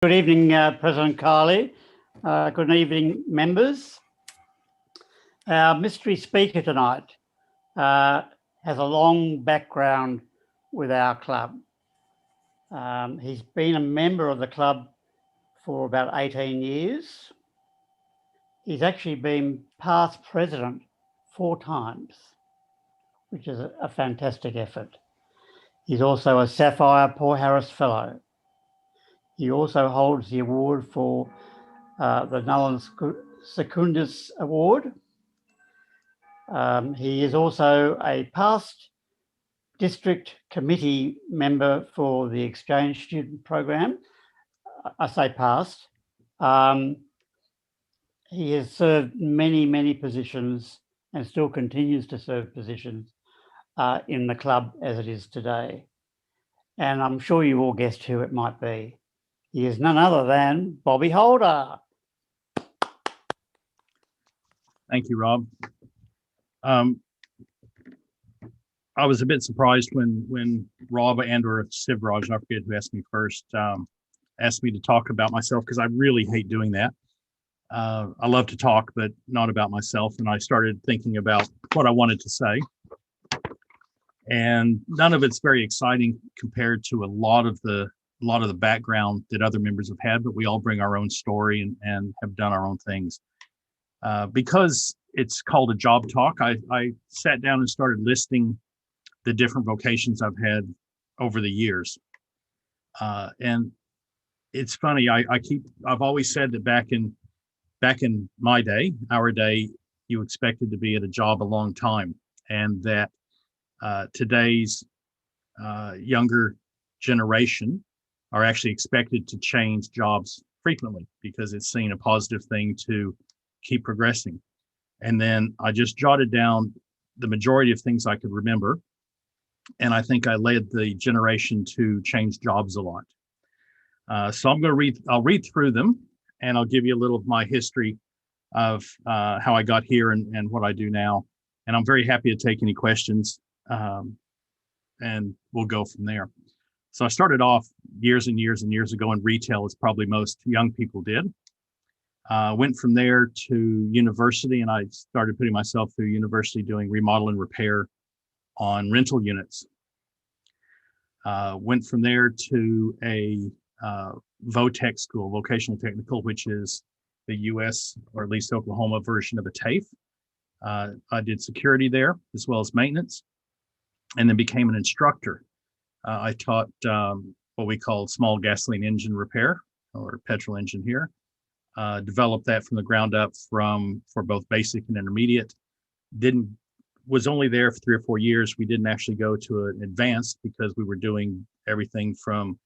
Good evening, President Carley. Good evening, members. Our mystery speaker tonight has a long background with our club. He's been a member of the club for about 18 years. He's actually been past president 4 times, which is a fantastic effort. He's also a Sapphire Paul Harris Fellow. He also holds the award for the Nolan Secundus Award. He is also a past district committee member for the exchange student program. I say past. He has served many positions and still continues to serve positions in the club as it is today. And I'm sure you all guessed who it might be. He is none other than Bobby Holder. Thank you, Rob. I was a bit surprised when Rob and/or Sivraj, I forget who asked me first, asked me to talk about myself, because I really hate doing that. I love to talk, but not about myself. And I started thinking about what I wanted to say. And none of it's very exciting compared to a lot of the background that other members have had, but we all bring our own story and have done our own things. Because it's called a job talk, I sat down and started listing the different vocations I've had over the years. And it's funny, I've always said that back in my day, our day, you expected to be at a job a long time, and that today's younger generation are actually expected to change jobs frequently because it's seen a positive thing to keep progressing. And then I just jotted down the majority of things I could remember. And I think I led the generation to change jobs a lot. So I'll read through them, and I'll give you a little of my history of how I got here and what I do now. And I'm very happy to take any questions, and we'll go from there. So I started off years and years and years ago in retail, as probably most young people did. Went from there to university, and I started putting myself through university doing remodel and repair on rental units. Went from there to a VOTEC school, vocational technical, which is the US, or at least Oklahoma version of a TAFE. I did security there as well as maintenance, and then became an instructor. I taught what we call small gasoline engine repair, or petrol engine here. Developed that from the ground up for both basic and intermediate. Was only there for 3 or 4 years. We didn't actually go to an advanced because we were doing everything from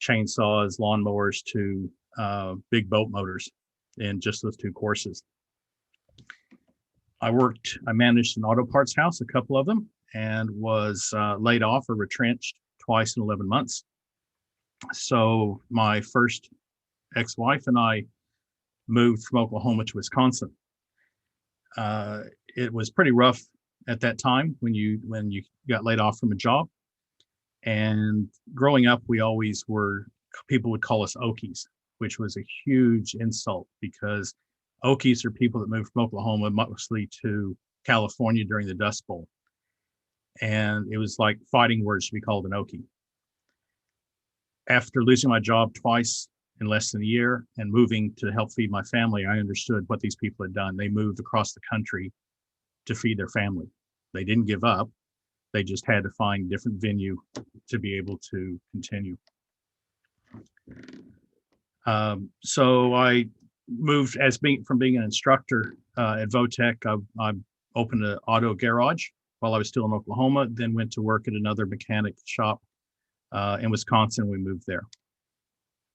chainsaws, lawnmowers to big boat motors in just those 2 courses. I managed an auto parts house, a couple of them, and was laid off or retrenched twice in 11 months. So my first ex-wife and I moved from Oklahoma to Wisconsin. It was pretty rough at that time when you got laid off from a job. And growing up, people would call us Okies, which was a huge insult, because Okies are people that moved from Oklahoma mostly to California during the Dust Bowl. And it was like fighting words to be called an Okie. After losing my job twice in less than a year and moving to help feed my family, I understood what these people had done. They moved across the country to feed their family. They didn't give up. They just had to find a different venue to be able to continue. So I moved from being an instructor at VOTEC. I opened an auto garage while I was still in Oklahoma, then went to work at another mechanic shop in Wisconsin. We moved there.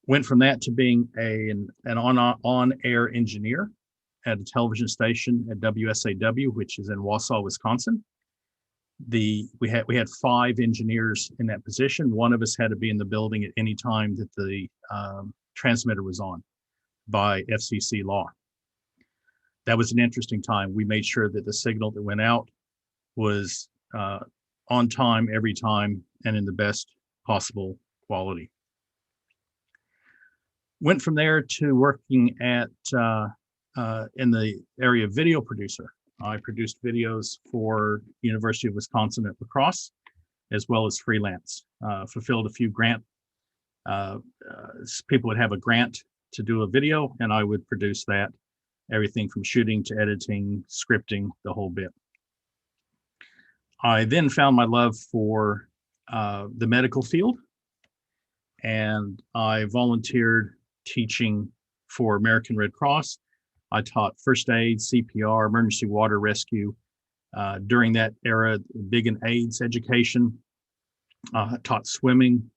Went from that to being an on-air engineer at a television station at WSAW, which is in Wausau, Wisconsin. We had 5 engineers in that position. One of us had to be in the building at any time that the transmitter was on by FCC law. That was an interesting time. We made sure that the signal that went out was on time, every time, and in the best possible quality. Went from there to working at in the area of video producer. I produced videos for University of Wisconsin at La Crosse, as well as freelance. Fulfilled a few people would have a grant to do a video, and I would produce that. Everything from shooting to editing, scripting, the whole bit. I then found my love for the medical field, and I volunteered teaching for American Red Cross. I taught first aid, CPR, emergency water rescue. During that era, big in AIDS education. Taught swimming.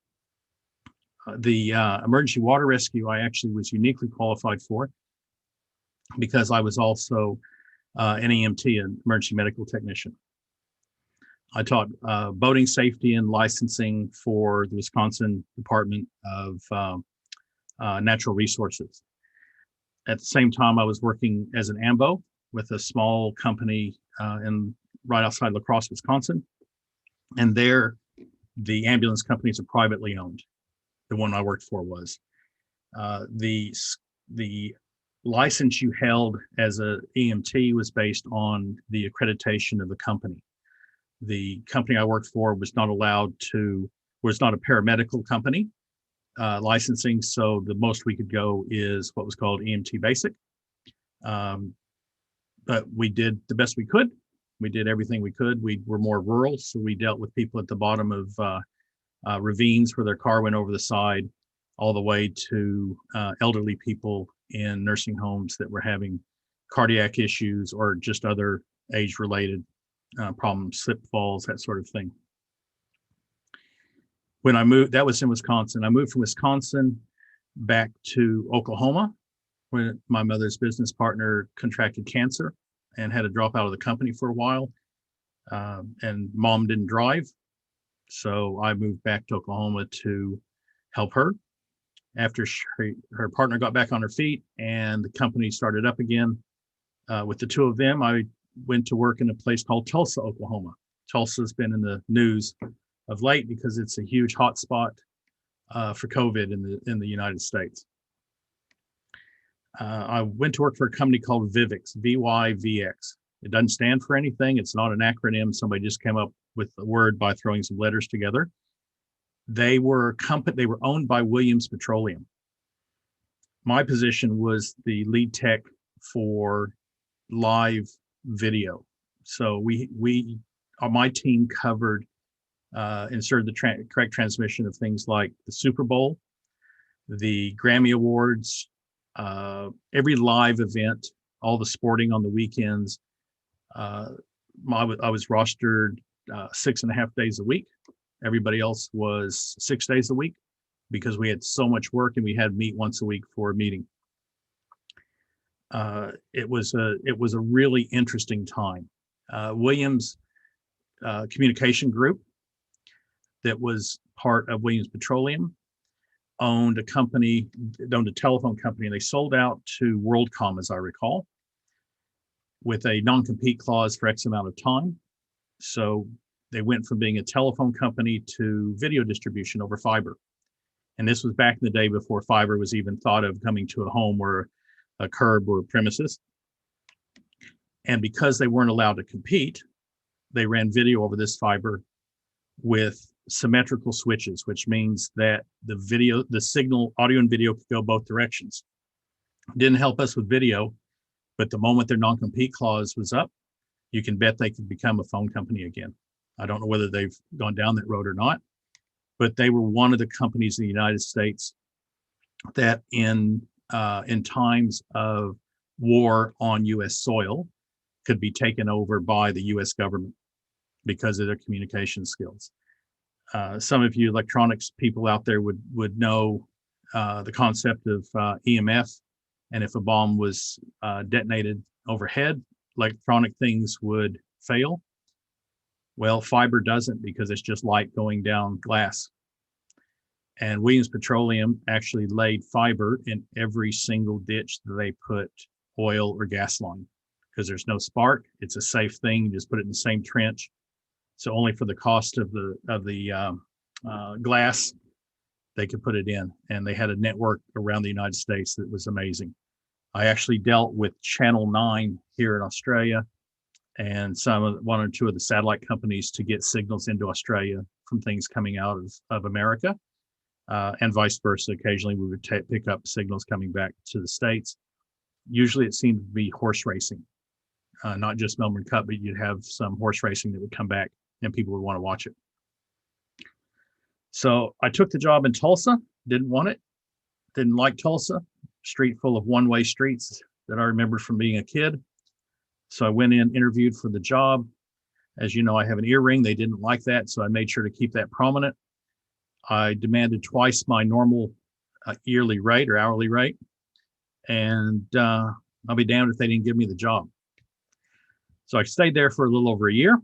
The emergency water rescue I actually was uniquely qualified for, because I was also an EMT, an emergency medical technician. I taught boating safety and licensing for the Wisconsin Department of Natural Resources. At the same time, I was working as an AMBO with a small company right outside La Crosse, Wisconsin. And there, the ambulance companies are privately owned. The one I worked for was. The license you held as a EMT was based on the accreditation of the company. The company I worked for was not a paramedical company licensing, so the most we could go is what was called EMT Basic. But we did the best we could. We did everything we could. We were more rural, so we dealt with people at the bottom of ravines where their car went over the side, all the way to elderly people in nursing homes that were having cardiac issues or just other age-related problems, slip falls, that sort of thing. When I moved, that was in Wisconsin. I moved from Wisconsin back to Oklahoma when my mother's business partner contracted cancer and had to drop out of the company for a while. And mom didn't drive. So I moved back to Oklahoma to help her. After her partner got back on her feet and the company started up again, with the two of them, I went to work in a place called Tulsa, Oklahoma. Tulsa's been in the news of late because it's a huge hot spot for COVID in the United States. I went to work for a company called Vivix, VYVX. It doesn't stand for anything. It's not an acronym. Somebody just came up with the word by throwing some letters together. They were owned by Williams Petroleum. My position was the lead tech for live video. So my team covered ensured the correct transmission of things like the Super Bowl, the Grammy Awards, every live event, all the sporting on the weekends. I was rostered 6.5 days a week. Everybody else was 6 days a week because we had so much work and we had to meet once a week for a meeting. It was a really interesting time. Williams Communication Group, that was part of Williams Petroleum, owned a telephone company, and they sold out to WorldCom, as I recall, with a non-compete clause for X amount of time. So they went from being a telephone company to video distribution over fiber. And this was back in the day before fiber was even thought of coming to a home or a curb or a premises. And because they weren't allowed to compete, they ran video over this fiber with symmetrical switches, which means that the signal, audio and video, could go both directions. Didn't help us with video, but the moment their non-compete clause was up, you can bet they could become a phone company again. I don't know whether they've gone down that road or not, but they were one of the companies in the United States that in times of war on U.S. soil could be taken over by the U.S. government because of their communication skills. Some of you electronics people out there would know the concept of EMF, and if a bomb was detonated overhead, electronic things would fail. Well, fiber doesn't, because it's just light going down glass. And Williams Petroleum actually laid fiber in every single ditch that they put oil or gas line, because there's no spark. It's a safe thing. You just put it in the same trench. So only for the cost of the glass, they could put it in, and they had a network around the United States that was amazing. I actually dealt with Channel 9 here in Australia and one or two of the satellite companies to get signals into Australia from things coming out of America, and vice versa. Occasionally we would pick up signals coming back to the States. Usually it seemed to be horse racing, not just Melbourne Cup, but you'd have some horse racing that would come back and people would want to watch it. So I took the job in Tulsa, didn't want it, didn't like Tulsa, street full of one-way streets that I remembered from being a kid. So I went in, interviewed for the job. As you know, I have an earring. They didn't like that, so I made sure to keep that prominent. I demanded twice my normal yearly rate or hourly rate, and I'll be damned if they didn't give me the job. So I stayed there for a little over a year.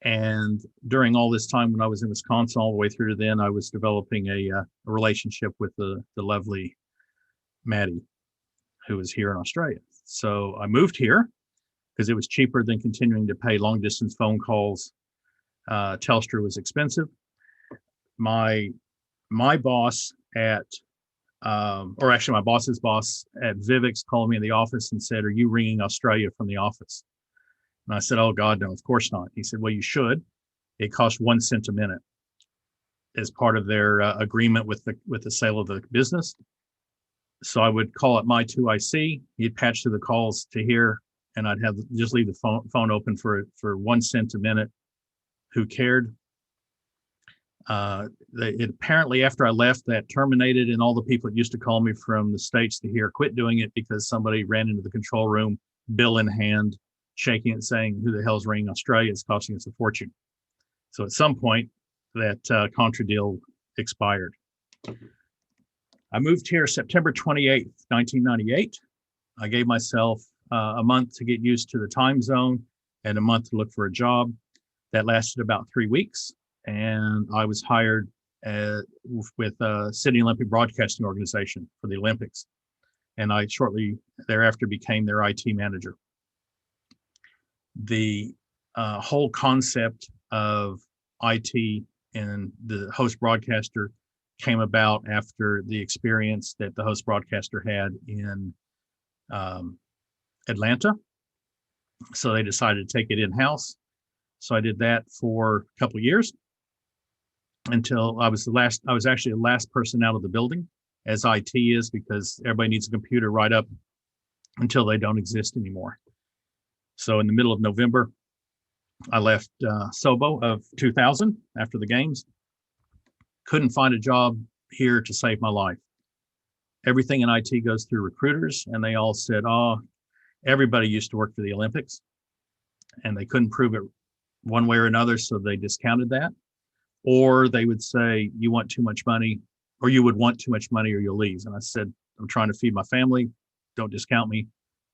And during all this time when I was in Wisconsin, all the way through to then, I was developing a relationship with the lovely Maddie, who is here in Australia. So I moved here because it was cheaper than continuing to pay long distance phone calls. Telstra was expensive. My boss at, or actually my boss's boss at Vivix called me in the office and said, "Are you ringing Australia from the office?" And I said, "Oh God, no, of course not." He said, "Well, you should. It costs 1 cent a minute as part of their agreement with the sale of the business." So I would call it my 2IC. He'd patch to the calls to here, and I'd have just leave the phone open for 1 cent a minute. Who cared? It apparently, after I left, that terminated, and all the people that used to call me from the States to here quit doing it because somebody ran into the control room, bill in hand, shaking it, saying, "Who the hell's ringing Australia? It's costing us a fortune." So at some point, that contra deal expired. I moved here September 28th, 1998. I gave myself a month to get used to the time zone and a month to look for a job. That lasted about 3 weeks, and I was hired with Sydney Olympic Broadcasting Organization for the Olympics. And I shortly thereafter became their IT manager. The whole concept of IT and the host broadcaster came about after the experience that the host broadcaster had in Atlanta. So they decided to take it in-house. So I did that for a couple of years until I was actually the last person out of the building, as IT is, because everybody needs a computer right up until they don't exist anymore. So in the middle of November, I left SOBO of 2000 after the games. Couldn't find a job here to save my life. Everything in IT goes through recruiters, and they all said, "Oh, everybody used to work for the Olympics," and they couldn't prove it one way or another, so they discounted that. Or they would say, "You want too much money," or "You would want too much money or you'll leave." And I said, "I'm trying to feed my family. Don't discount me."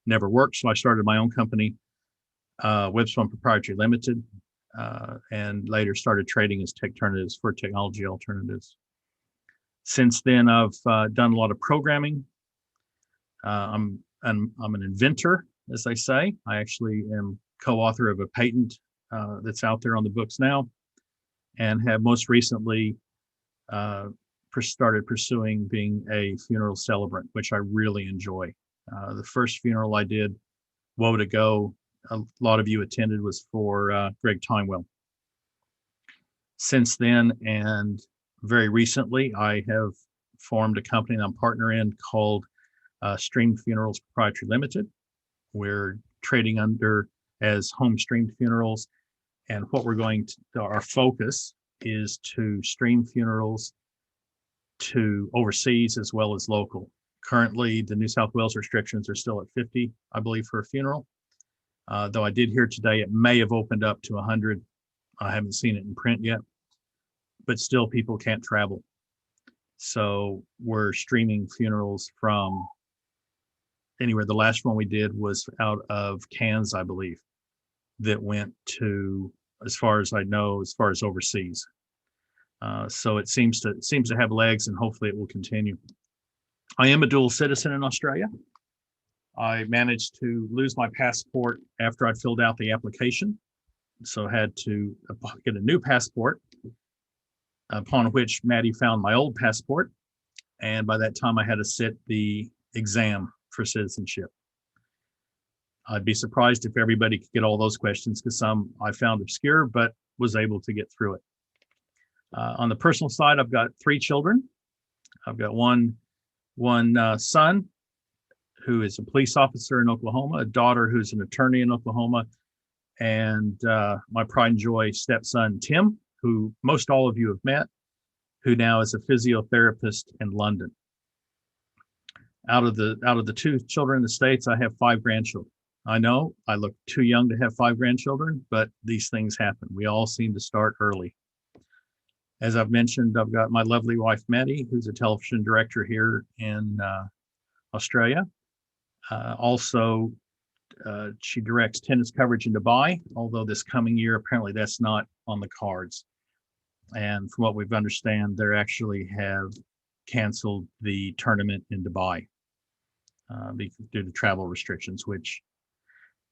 Never worked. So I started my own company, Webspun Proprietary Limited, and later started trading as TechTernatives for technology alternatives. Since then, I've done a lot of programming. I'm an inventor, as they say. I actually am co-author of a patent that's out there on the books now, and have most recently started pursuing being a funeral celebrant, which I really enjoy. The first funeral I did, woe to go, a lot of you attended, was for Greg Timewell. Since then, and very recently, I have formed a company that I'm partner in called Streamed Funerals Proprietary Limited. We're trading under as Home Streamed Funerals, and what we're going to, our focus is to stream funerals to overseas as well as local. Currently, the New South Wales restrictions are still at 50, I believe, for a funeral. Though I did hear today it may have opened up to 100. I haven't seen it in print yet, but still people can't travel. So we're streaming funerals from anywhere. The last one we did was out of Cairns, I believe, that went to, as far as I know, as far as overseas. So it seems to have legs, and hopefully it will continue. I am a dual citizen in Australia. I managed to lose my passport after I filled out the application, so had to get a new passport. upon which Maddie found my old passport. And by that time, I had to sit the exam for citizenship. I'd be surprised if everybody could get all those questions, because some I found obscure, but was able to get through it. On the personal side, I've got 3 children. I've got one son who is a police officer in Oklahoma, a daughter who's an attorney in Oklahoma, and my pride and joy stepson, Tim, who most all of you have met, who now is a physiotherapist in London. Out of the 2 children in the States, I have 5 grandchildren. I know I look too young to have 5 grandchildren, but these things happen. We all seem to start early. As I've mentioned, I've got my lovely wife, Maddie, who's a television director here in Australia. Also, she directs tennis coverage in Dubai, although this coming year, apparently that's not on the cards. And from what we've understand, they actually have canceled the tournament in Dubai due to travel restrictions, which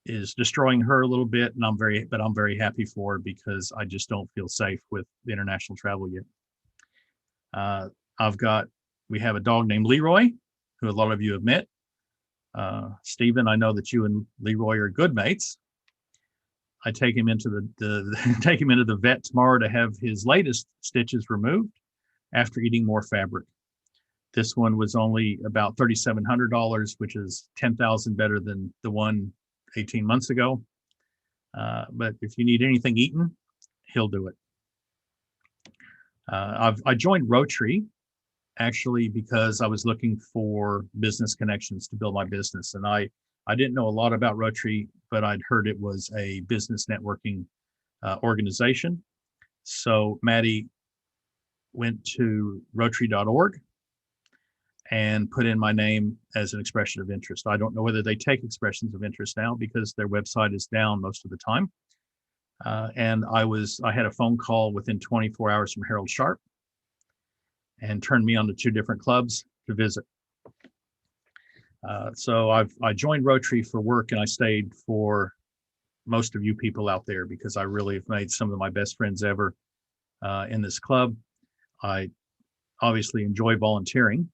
is destroying her a little bit. And I'm very happy for her, because I just don't feel safe with the international travel yet. We have a dog named Leroy, who a lot of you have met. Stephen, I know that you and Leroy are good mates. I take him into the vet tomorrow to have his latest stitches removed after eating more fabric. This one was only about $3,700, which is $10,000 better than the one 18 months ago. But if you need anything eaten, he'll do it. I joined Rotary actually because I was looking for business connections to build my business. And I didn't know a lot about Rotary, but I'd heard it was a business networking organization. So Maddie went to Rotary.org and put in my name as an expression of interest. I don't know whether they take expressions of interest now, because their website is down most of the time. And I had a phone call within 24 hours from Harold Sharp, and turned me on to 2 different clubs to visit. So I joined Rotary for work, and I stayed for most of you people out there, because I really have made some of my best friends ever in this club. I obviously enjoy volunteering.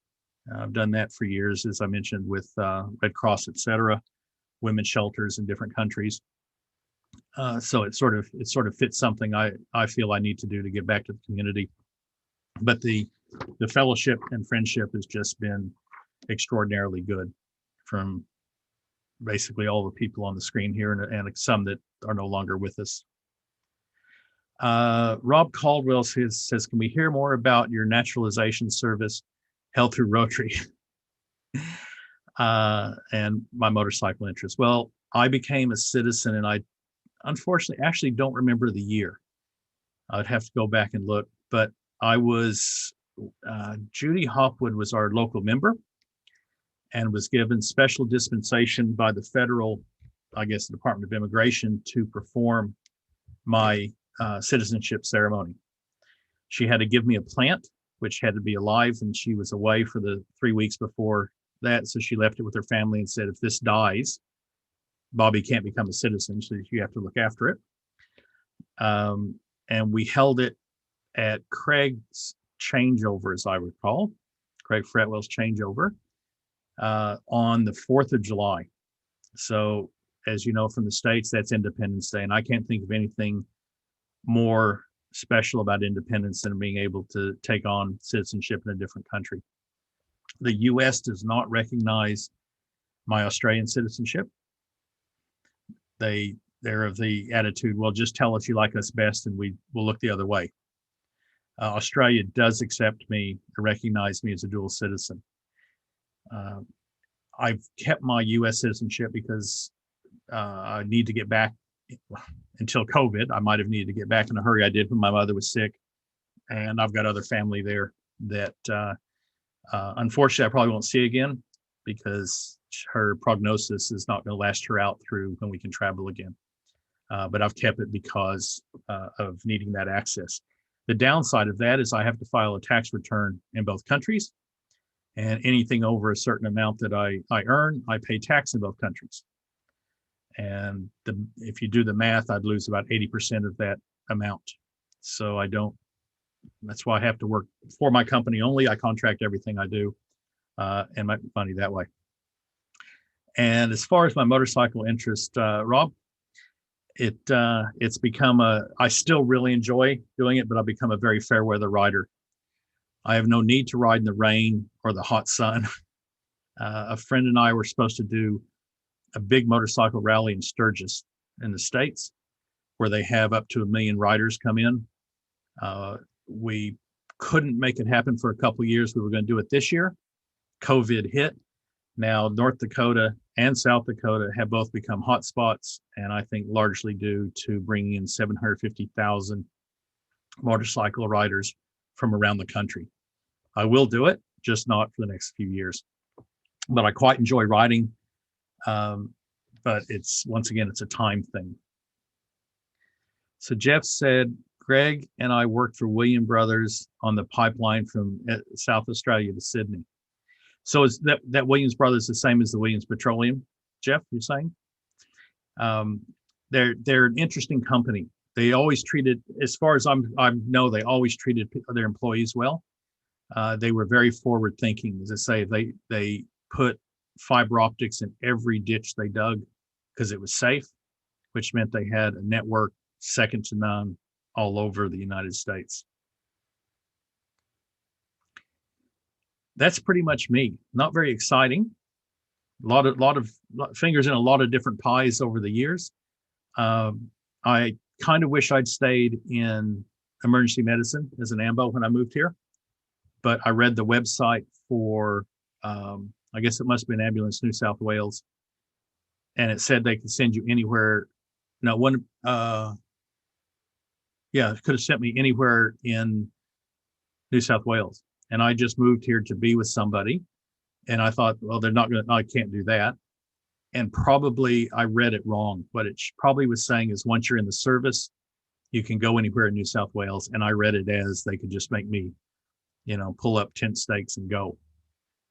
I've done that for years, as I mentioned, with Red Cross, etc., women's shelters in different countries. So it sort of fits something I feel I need to do to give back to the community. But the fellowship and friendship has just been extraordinarily good, from basically all the people on the screen here, and some that are no longer with us. Rob Caldwell says, can we hear more about your naturalization service held through Rotary and my motorcycle interest? Well, I became a citizen, and I unfortunately actually don't remember the year. I'd have to go back and look, but I was, Judy Hopwood was our local member, and was given special dispensation by the federal, I guess, the Department of Immigration, to perform my citizenship ceremony. She had to give me a plant, which had to be alive, and she was away for the 3 weeks before that. So she left it with her family and said, if this dies, Bobby can't become a citizen, so you have to look after it. And we held it at Craig's changeover, as I recall, Craig Fretwell's changeover, on the 4th of July. So as you know, from the States, that's Independence Day. And I can't think of anything more special about independence than being able to take on citizenship in a different country. The US does not recognize my Australian citizenship. They're of the attitude, well, just tell us you like us best and we will look the other way. Australia does accept me, recognize me as a dual citizen. I've kept my US citizenship because I need to get back. Until COVID, I might have needed to get back in a hurry. I did when my mother was sick, and I've got other family there that unfortunately I probably won't see again, because her prognosis is not going to last her out through when we can travel again. But I've kept it because of needing that access. The downside of that is I have to file a tax return in both countries, and anything over a certain amount that I earn, I pay tax in both countries. And if you do the math, I'd lose about 80% of that amount. So I don't That's why I have to work for my company only. I contract everything I do and make money that way. And as far as my motorcycle interest, Rob, it's become I still really enjoy doing it, but I've become a very fair weather rider. I have no need to ride in the rain or the hot sun. A friend and I were supposed to do a big motorcycle rally in Sturgis in the States, where they have up to 1 million riders come in. We couldn't make it happen for a couple of years. We were going to do it this year. COVID hit. Now, North Dakota and South Dakota have both become hotspots, and I think largely due to bringing in 750,000 motorcycle riders from around the country. I will do it, just not for the next few years. But I quite enjoy riding. But once again, it's a time thing. So Jeff said, Greg and I worked for William Brothers on the pipeline from South Australia to Sydney. So is that Williams Brothers the same as the Williams Petroleum, Jeff, you're saying? They're an interesting company. They always treated, as far as I know, they always treated their employees well. They were very forward thinking. As I say, they put fiber optics in every ditch they dug because it was safe, which meant they had a network second to none all over the United States. That's pretty much me. Not very exciting. A lot of fingers in a lot of different pies over the years. I kind of wish I'd stayed in emergency medicine as an AMBO when I moved here, but I read the website for, I guess it must be an Ambulance New South Wales, and it said they could send you anywhere. No, it could have sent me anywhere in New South Wales. And I just moved here to be with somebody. And I thought, well, I can't do that. And probably I read it wrong. What it probably was saying is once you're in the service, you can go anywhere in New South Wales. And I read it as they could just make me, pull up tent stakes and go.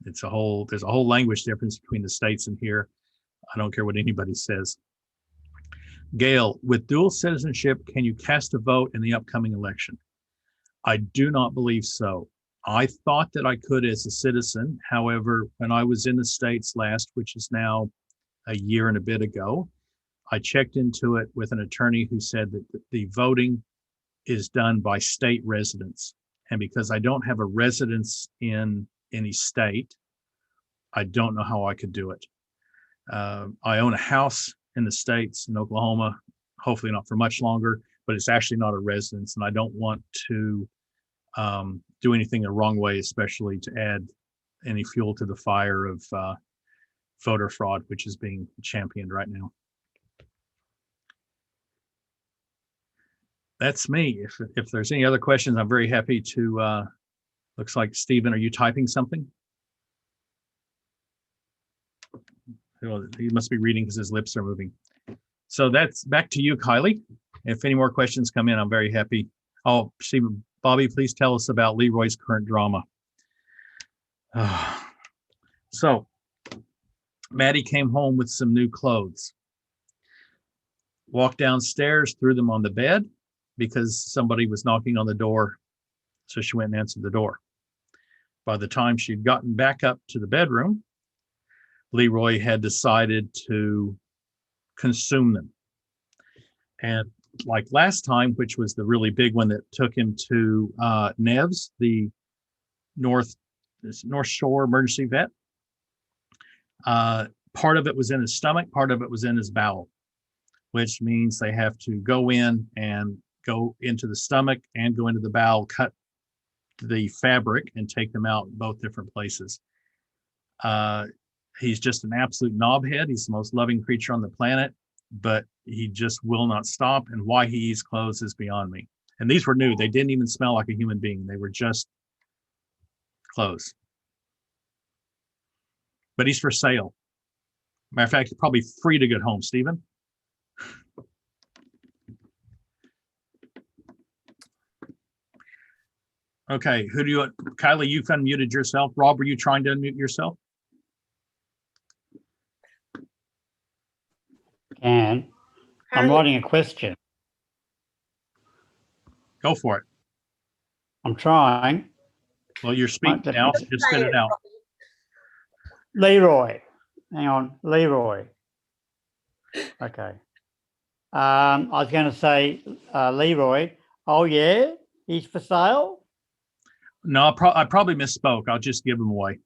There's a whole language difference between the states and here. I don't care what anybody says. Gail, with dual citizenship, can you cast a vote in the upcoming election? I do not believe so. I thought that I could as a citizen. However, when I was in the States last, which is now a year and a bit ago, I checked into it with an attorney who said that the voting is done by state residents. And because I don't have a residence in any state, I don't know how I could do it. I own a house in the States, in Oklahoma, hopefully not for much longer, but it's actually not a residence. And I don't want to do anything the wrong way, especially to add any fuel to the fire of voter fraud, which is being championed right now. That's me. If there's any other questions, I'm very happy to, looks like Stephen, are you typing something? He must be reading because his lips are moving. So that's back to you, Kylie. If any more questions come in, I'm very happy. Oh, Stephen, Bobby, please tell us about Leroy's current drama. So Maddie came home with some new clothes. Walked downstairs, threw them on the bed because somebody was knocking on the door. So she went and answered the door. By the time she'd gotten back up to the bedroom, Leroy had decided to consume them. And like last time, which was the really big one that took him to Neves, the North Shore emergency vet, part of it was in his stomach, part of it was in his bowel, which means they have to go in and go into the stomach and go into the bowel, cut the fabric and take them out in both different places. He's just an absolute knobhead. He's the most loving creature on the planet, but he just will not stop. And why he eats clothes is beyond me. And these were new. They didn't even smell like a human being. They were just clothes. But he's for sale. Matter of fact, he's probably free to get home, Stephen. Okay, Kylie, you've unmuted yourself. Rob, are you trying to unmute yourself? And I'm writing a question. Go for it. I'm trying. Well, you're speaking Right, now. Just spit it out. Leroy. Hang on, Leroy. Okay. I was going to say Leroy. Oh yeah, he's for sale. No, I probably misspoke. I'll just give them away.